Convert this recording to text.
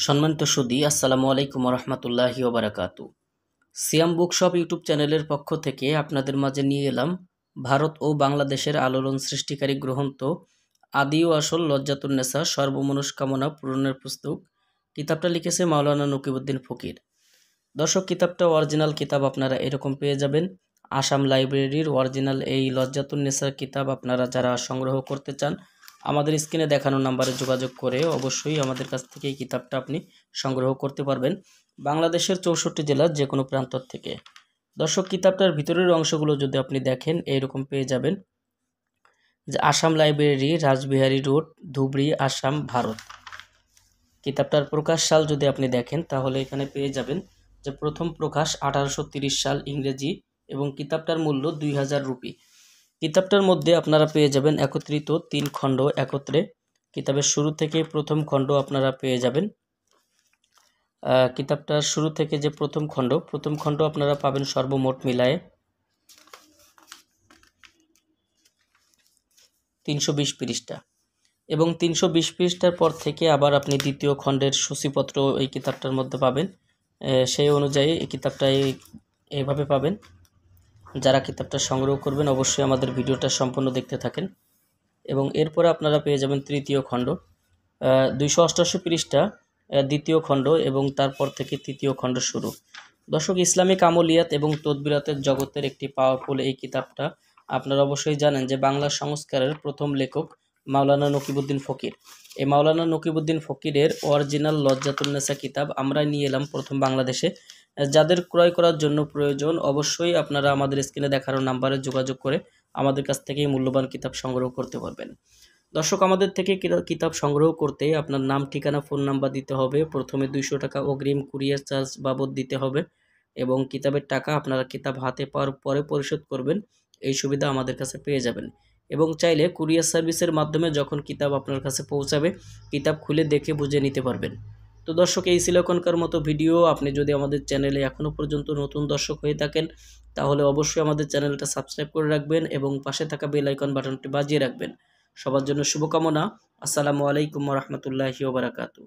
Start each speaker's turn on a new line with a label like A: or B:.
A: সম্মানিত সুধী, আসসালামু আলাইকুম রহমতুল্লাহি ওবারাকাতু। সিয়াম বুকশপ ইউটিউব চ্যানেলের পক্ষ থেকে আপনাদের মাঝে নিয়ে এলাম ভারত ও বাংলাদেশের আলোড়ন সৃষ্টিকারী গ্রন্থ আদি ও আসল লজ্জাতুন্নেসা সর্বমনস্কামনা পূরণের পুস্তক। কিতাবটা লিখেছে মাওলানা নকিবউদ্দিন ফকির। দর্শক, কিতাবটা অরিজিনাল কিতাব আপনারা এরকম পেয়ে যাবেন। আসাম লাইব্রেরির অরিজিনাল এই লজ্জাতুন্নেসার কিতাব আপনারা যারা সংগ্রহ করতে চান, আমাদের স্ক্রিনে দেখানো নাম্বারে যোগাযোগ করে অবশ্যই আমাদের কাছ থেকে এই কিতাবটা আপনি সংগ্রহ করতে পারবেন, বাংলাদেশের 64 জেলার যে কোনো প্রান্ত থেকে। দর্শক, কিতাবটার ভিতরের অংশগুলো যদি আপনি দেখেন, এইরকম পেয়ে যাবেন যে আসাম লাইব্রেরি, রাসবিহারী রোড, ধুবড়ী, আসাম, ভারত। কিতাবটার প্রকাশ সাল যদি আপনি দেখেন তাহলে এখানে পেয়ে যাবেন যে প্রথম প্রকাশ 1830 সাল ইংরেজি এবং কিতাবটার মূল্য 2000 রুপি। কিতাবটার মধ্যে আপনারা পেয়ে যাবেন একত্রিত 3 খণ্ড একত্রে। কিতাবের শুরু থেকে প্রথম খণ্ড আপনারা পেয়ে যাবেন। কিতাবটার শুরু থেকে যে প্রথম খণ্ড আপনারা পাবেন সর্বমোট মিলায়ে 320 পৃষ্ঠা, এবং 320 পৃষ্ঠার পর থেকে আবার আপনি দ্বিতীয় খণ্ডের সূচিপত্র এই কিতাবটার মধ্যে পাবেন। সেই অনুযায়ী এই কিতাবটা এইভাবে পাবেন। যারা কিতাবটা সংগ্রহ করবেন অবশ্যই আমাদের ভিডিওটা সম্পূর্ণ দেখতে থাকেন। এবং এরপরে আপনারা পেয়ে যাবেন তৃতীয় খণ্ড, 288 পৃষ্ঠা দ্বিতীয় খণ্ড, এবং তারপর থেকে তৃতীয় খণ্ড শুরু। দর্শক, ইসলামিক আমলিয়াত এবং তদবিরাতের জগতের একটি পাওয়ারফুল এই কিতাবটা। আপনারা অবশ্যই জানেন যে বাংলা সংস্কারের প্রথম লেখক মাওলানা নকিবউদ্দিন ফকির। এই মাওলানা নকিবউদ্দিন ফকিরের অরিজিনাল লজ্জাতুন্নেসা কিতাব আমরা নিয়ে এলাম প্রথম বাংলাদেশে। যাদের ক্রয় করার জন্য প্রয়োজন অবশ্যই আপনারা আমাদের স্ক্রিনে দেখানো নাম্বারে যোগাযোগ করে আমাদের কাছ থেকে মূল্যবান কিতাব সংগ্রহ করতে পারবেন। দর্শক, আমাদের থেকে কিতাব সংগ্রহ করতে আপনার নাম, ঠিকানা, ফোন নাম্বার দিতে হবে। প্রথমে 200 টাকা অগ্রিম কুরিয়ার চার্জ বাবদ দিতে হবে এবং কিতাবের টাকা আপনারা কিতাব হাতে পাওয়ার পরে পরিশোধ করবেন। এই সুবিধা আমাদের কাছে পেয়ে যাবেন। এবং চাইলে কুরিয়ার সার্ভিসের মাধ্যমে যখন কিতাব আপনার কাছে পৌঁছাবে, কিতাব খুলে দেখে বুঝে নিতে পারবেন। তো দর্শক, এই ছিল এখনকার মতো ভিডিও। আপনি যদি আমাদের চ্যানেলে এখনও পর্যন্ত নতুন দর্শক হয়ে থাকেন তাহলে অবশ্যই আমাদের চ্যানেলটা সাবস্ক্রাইব করে রাখবেন এবং পাশে থাকা বেল আইকন বাটনটি বাজিয়ে রাখবেন। সবার জন্য শুভকামনা। আসসালামু আলাইকুম রহমতুল্লাহি ওয়া বারাকাতুহু।